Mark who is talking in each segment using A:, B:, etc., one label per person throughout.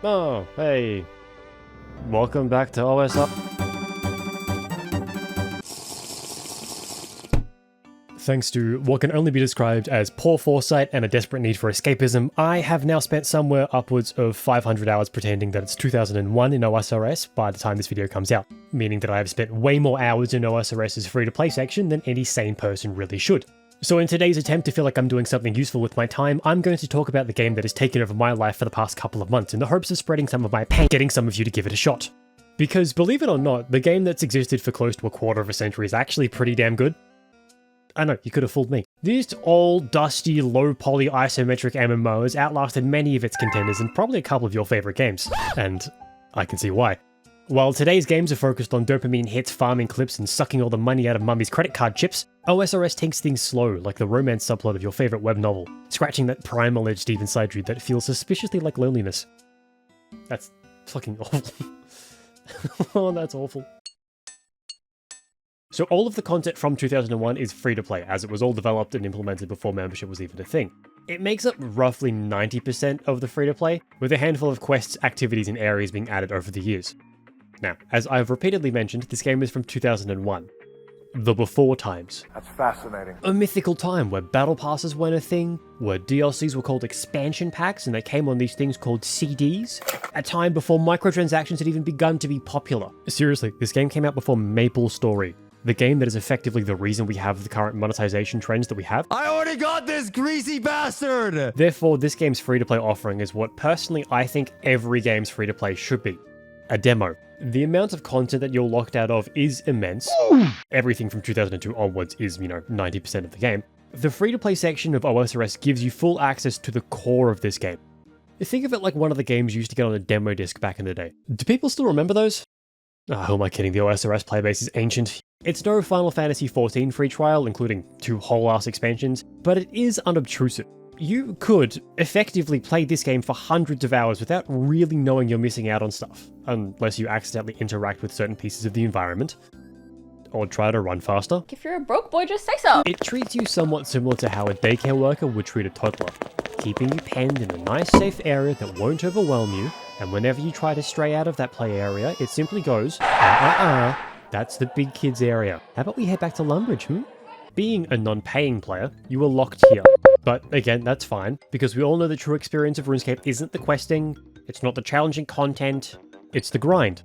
A: Oh, hey. Welcome back to OSRS. Thanks to what can only be described as poor foresight and a desperate need for escapism, I have now spent somewhere upwards of 500 hours pretending that it's 2001 in OSRS by the time this video comes out, meaning that I have spent way more hours in OSRS's free-to-play section than any sane person really should. So in today's attempt to feel like I'm doing something useful with my time, I'm going to talk about the game that has taken over my life for the past couple of months in the hopes of spreading some of my pain, getting some of you to give it a shot. Because believe it or not, the game that's existed for close to a quarter of a century is actually pretty damn good. I know, you could have fooled me. This old, dusty, low-poly isometric MMO has outlasted many of its contenders and probably a couple of your favourite games. And I can see why. While today's games are focused on dopamine hits, farming clips, and sucking all the money out of mummy's credit card chips, OSRS takes things slow, like the romance subplot of your favourite web novel, scratching that primal edge deep inside you that feels suspiciously like loneliness. That's fucking awful. Oh, that's awful. So all of the content from 2001 is free to play, as it was all developed and implemented before membership was even a thing. It makes up roughly 90% of the free to play, with a handful of quests, activities, and areas being added over the years. Now, as I've repeatedly mentioned, this game is from 2001. The before times.
B: That's fascinating.
A: A mythical time where battle passes weren't a thing, where DLCs were called expansion packs and they came on these things called CDs. A time before microtransactions had even begun to be popular. Seriously, this game came out before MapleStory, the game that is effectively the reason we have the current monetization trends that we have.
C: I already got this greasy bastard!
A: Therefore, this game's free-to-play offering is what personally I think every game's free-to-play should be. A demo. The amount of content that you're locked out of is immense. Everything from 2002 onwards is, 90% of the game. The free-to-play section of OSRS gives you full access to the core of this game. Think of it like one of the games you used to get on a demo disc back in the day. Do people still remember those? Who am I kidding? The OSRS playbase is ancient. It's no Final Fantasy XIV free trial, including 2 whole-ass expansions, but it is unobtrusive. You could effectively play this game for hundreds of hours without really knowing you're missing out on stuff, unless you accidentally interact with certain pieces of the environment, or try to run faster.
D: If you're a broke boy, just say so.
A: It treats you somewhat similar to how a daycare worker would treat a toddler, keeping you penned in a nice safe area that won't overwhelm you, and whenever you try to stray out of that play area, it simply goes, that's the big kids area. How about we head back to Lumbridge, Being a non-paying player, you are locked here. But again, that's fine, because we all know the true experience of Runescape isn't the questing, it's not the challenging content, it's the grind.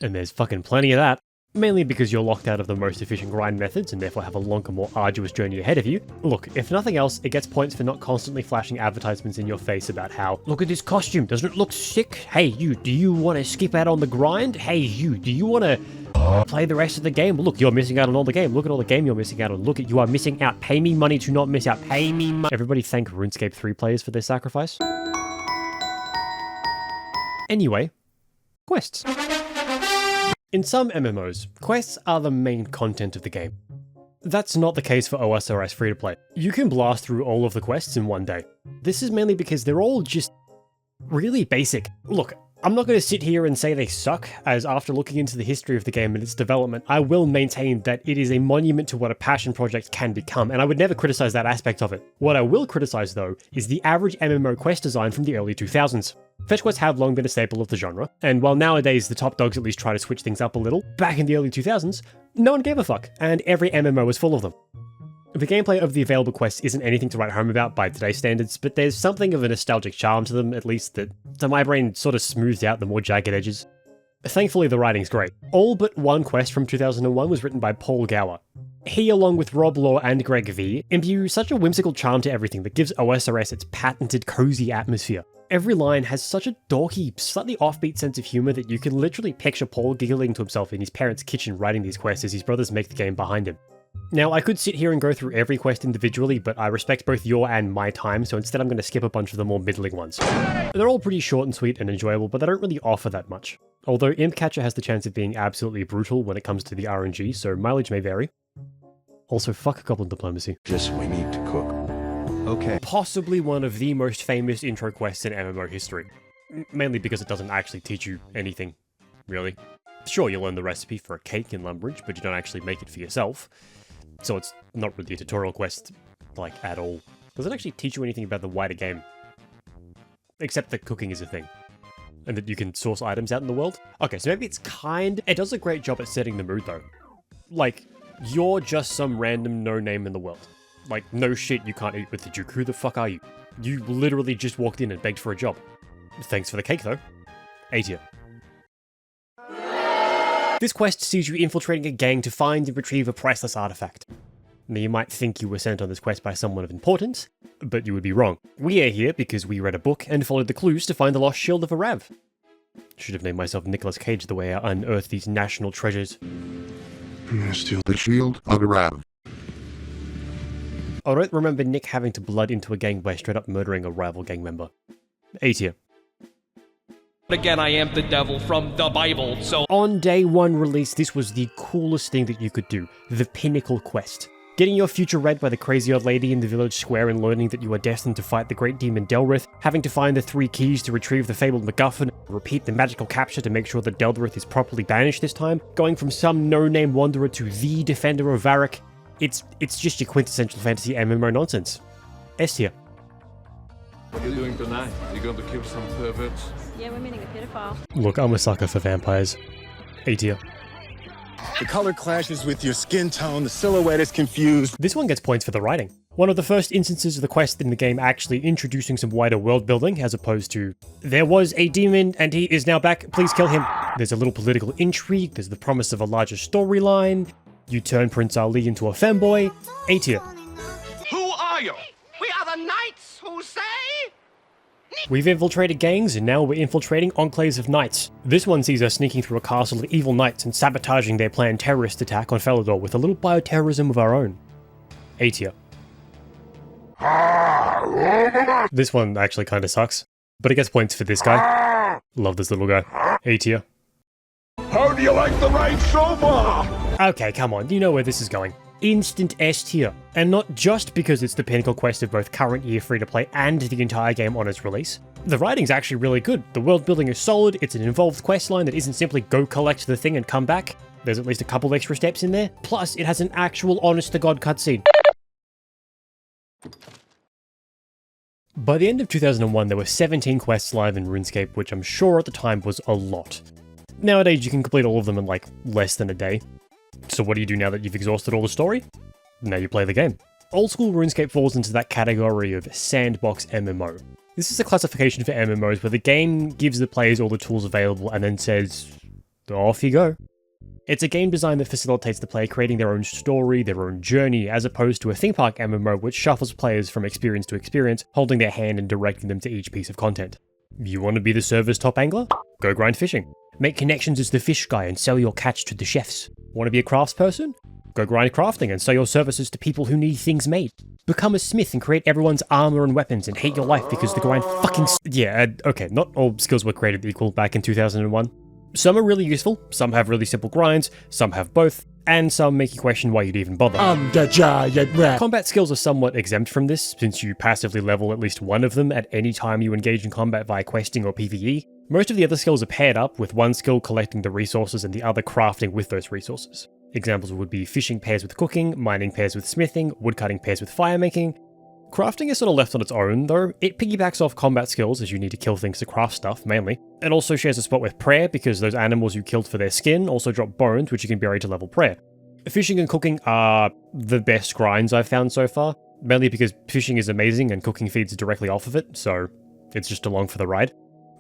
A: And there's fucking plenty of that. Mainly because you're locked out of the most efficient grind methods and therefore have a longer, more arduous journey ahead of you. Look, if nothing else, it gets points for not constantly flashing advertisements in your face about how, look at this costume, doesn't it look sick? Hey you, do you want to skip out on the grind? Hey you, do you want to play the rest of the game? Look, you're missing out on all the game. Look at all the game you're missing out on. Look at, you are missing out. Pay me money to not miss out. Pay me money. Everybody thank RuneScape 3 players for their sacrifice. Anyway, quests. In some MMOs, quests are the main content of the game. That's not the case for OSRS free-to-play. You can blast through all of the quests in one day. This is mainly because they're all just really basic. Look, I'm not going to sit here and say they suck, as after looking into the history of the game and its development, I will maintain that it is a monument to what a passion project can become, and I would never criticize that aspect of it. What I will criticize, though, is the average MMO quest design from the early 2000s. Fetch quests have long been a staple of the genre, and while nowadays the top dogs at least try to switch things up a little, back in the early 2000s, no one gave a fuck, and every MMO was full of them. The gameplay of the available quests isn't anything to write home about by today's standards, but there's something of a nostalgic charm to them, at least, that to my brain sort of smooths out the more jagged edges. Thankfully, the writing's great. All but one quest from 2001 was written by Paul Gower. He, along with Rob Law and Greg V, imbue such a whimsical charm to everything that gives OSRS its patented cozy atmosphere. Every line has such a dorky, slightly offbeat sense of humour that you can literally picture Paul giggling to himself in his parents' kitchen writing these quests as his brothers make the game behind him. Now, I could sit here and go through every quest individually, but I respect both your and my time, so instead I'm going to skip a bunch of the more middling ones. They're all pretty short and sweet and enjoyable, but they don't really offer that much. Although Impcatcher has the chance of being absolutely brutal when it comes to the RNG, so mileage may vary. Also, fuck Goblin Diplomacy.
B: Just we need to cook.
C: Okay.
A: Possibly one of the most famous intro quests in MMO history. Mainly because it doesn't actually teach you anything, really. Sure, you learn the recipe for a cake in Lumbridge, but you don't actually make it for yourself. So it's not really a tutorial quest, like, at all. Does it actually teach you anything about the wider game? except that cooking is a thing. And that you can source items out in the world. Okay, so maybe it does a great job at setting the mood though. Like, you're just some random no-name in the world. Like, no shit, you can't eat with the Duke. Who the fuck are you? You literally just walked in and begged for a job. Thanks for the cake though. A tier. This quest sees you infiltrating a gang to find and retrieve a priceless artifact. Now you might think you were sent on this quest by someone of importance, but you would be wrong. We are here because we read a book and followed the clues to find the lost shield of a Rav. Should have named myself Nicolas Cage the way I unearth these national treasures.
B: Steal the shield of a Rav.
A: I don't remember Nick having to blood into a gang by straight up murdering a rival gang member. A tier.
D: Again, I am the devil from the Bible, so...
A: On day one release, this was the coolest thing that you could do. The pinnacle quest. Getting your future read by the crazy old lady in the village square and learning that you are destined to fight the great demon Delrith, having to find the 3 keys to retrieve the fabled MacGuffin, repeat the magical capture to make sure that Delrith is properly banished this time, going from some no-name wanderer to the defender of Varric. It's just your quintessential fantasy MMO nonsense. S tier.
E: What are you doing tonight? You going to kill some perverts?
F: Yeah, we're meeting a pedophile.
A: Look, I'm a sucker for vampires. A tier.
G: The color clashes with your skin tone, the silhouette is confused.
A: This one gets points for the writing. One of the first instances of the quest in the game actually introducing some wider world building, as opposed to, there was a demon and he is now back, please kill him. There's a little political intrigue, there's the promise of a larger storyline, you turn Prince Ali into a femboy. A tier.
D: Who are you? We are the knights who say...
A: We've infiltrated gangs, and now we're infiltrating enclaves of knights. This one sees us sneaking through a castle of evil knights and sabotaging their planned terrorist attack on Felidor with a little bioterrorism of our own. A tier. This one actually kinda sucks, but it gets points for this guy. Love this little guy. A tier.
B: How do you like the ride so far?
A: Okay, come on, you know where this is going. Instant S tier. And not just because it's the pinnacle quest of both current year free-to-play and the entire game on its release. The writing's actually really good, the world building is solid, it's an involved questline that isn't simply go collect the thing and come back. There's at least a couple extra steps in there, plus it has an actual honest-to-God cutscene. By the end of 2001, there were 17 quests live in Runescape, which I'm sure at the time was a lot. Nowadays, you can complete all of them in like less than a day. So what do you do now that you've exhausted all the story? Now you play the game. Old school RuneScape falls into that category of sandbox MMO. This is a classification for MMOs where the game gives the players all the tools available and then says, off you go. It's a game design that facilitates the player creating their own story, their own journey, as opposed to a theme park MMO which shuffles players from experience to experience, holding their hand and directing them to each piece of content. You want to be the server's top angler? Go grind fishing. Make connections as the fish guy and sell your catch to the chefs. Want to be a craftsperson? Go grind crafting and sell your services to people who need things made. Become a smith and create everyone's armor and weapons and hate your life because the grind fucking okay, not all skills were created equal back in 2001. Some are really useful, some have really simple grinds, some have both, and some make you question why you'd even bother.
G: The giant rat.
A: Combat skills are somewhat exempt from this, since you passively level at least one of them at any time you engage in combat via questing or PvE. Most of the other skills are paired up, with one skill collecting the resources and the other crafting with those resources. Examples would be fishing pairs with cooking, mining pairs with smithing, woodcutting pairs with firemaking. Crafting is sort of left on its own, though. It piggybacks off combat skills as you need to kill things to craft stuff, mainly. It also shares a spot with prayer, because those animals you killed for their skin also drop bones, which you can bury to level prayer. Fishing and cooking are the best grinds I've found so far, mainly because fishing is amazing and cooking feeds directly off of it, so it's just along for the ride.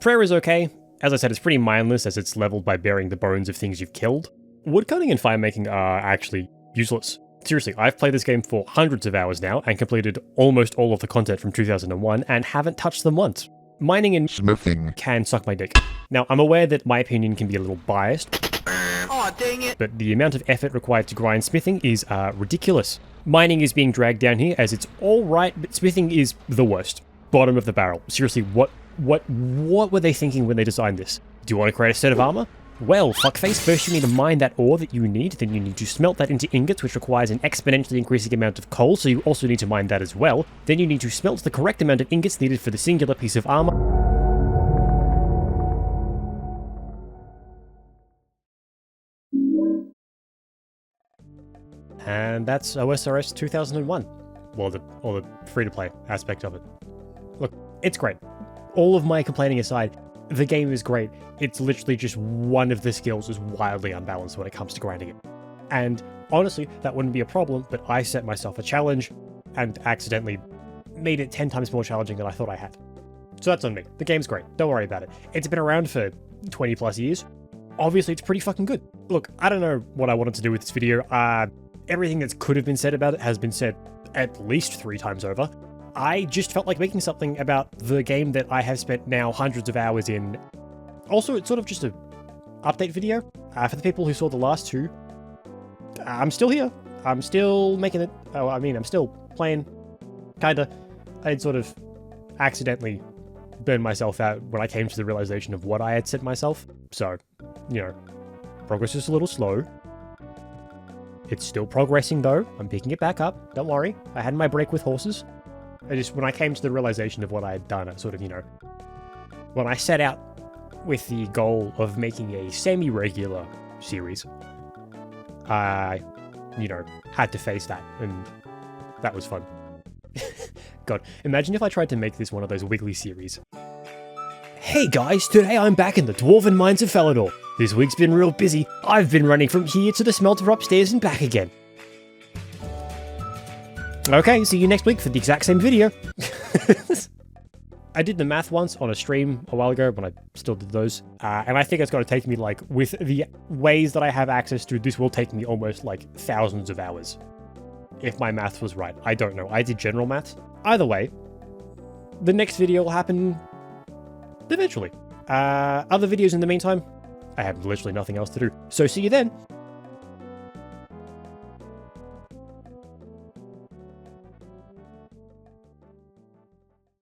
A: Prayer is okay. As I said, it's pretty mindless as it's leveled by burying the bones of things you've killed. Woodcutting and firemaking are actually useless. Seriously, I've played this game for hundreds of hours now and completed almost all of the content from 2001 and haven't touched them once. Mining and
B: Smithing
A: can suck my dick. Now, I'm aware that my opinion can be a little biased,
D: Aw, dang it!
A: but the amount of effort required to grind smithing is ridiculous. Mining is being dragged down here as it's alright, but smithing is the worst. Bottom of the barrel. Seriously, what were they thinking when they designed this? Do you want to create a set of armor? Well, fuckface, first you need to mine that ore that you need, then you need to smelt that into ingots, which requires an exponentially increasing amount of coal, so you also need to mine that as well. Then you need to smelt the correct amount of ingots needed for the singular piece of armor. And that's OSRS 2001. Well, or the free-to-play aspect of it. Look, it's great. all of my complaining aside, the game is great. It's literally just one of the skills is wildly unbalanced when it comes to grinding it. And honestly, that wouldn't be a problem, but I set myself a challenge and accidentally made it 10 times more challenging than I thought I had. So that's on me. The game's great. Don't worry about it. It's been around for 20 plus years. Obviously, it's pretty fucking good. Look, I don't know what I wanted to do with this video. Everything that could have been said about it has been said at least 3 times over. I just felt like making something about the game that I have spent now hundreds of hours in. Also, it's sort of just an update video. For the people who saw the last 2, I'm still here. I'm still making it. Oh, I mean, I'm still playing. Kinda. I'd sort of accidentally burned myself out when I came to the realization of what I had set myself. So, you know, progress is a little slow. It's still progressing though. I'm picking it back up. Don't worry. I had my break with horses. When I came to the realization of what I had done, I sort of, you know, when I set out with the goal of making a semi-regular series, I, you know, had to face that, and that was fun. God, imagine if I tried to make this one of those Wiggly series. Hey guys, today I'm back in the Dwarven Mines of Felidor. This week's been real busy. I've been running from here to the smelter upstairs and back again. Okay, see you next week for the exact same video. I did the math once on a stream a while ago, but I still did those. And I think it's going to take me, like, with the ways that I have access to, this will take me almost, like, thousands of hours. If my math was right. I don't know. I did general maths. Either way, the next video will happen eventually. Other videos in the meantime, I have literally nothing else to do. So see you then.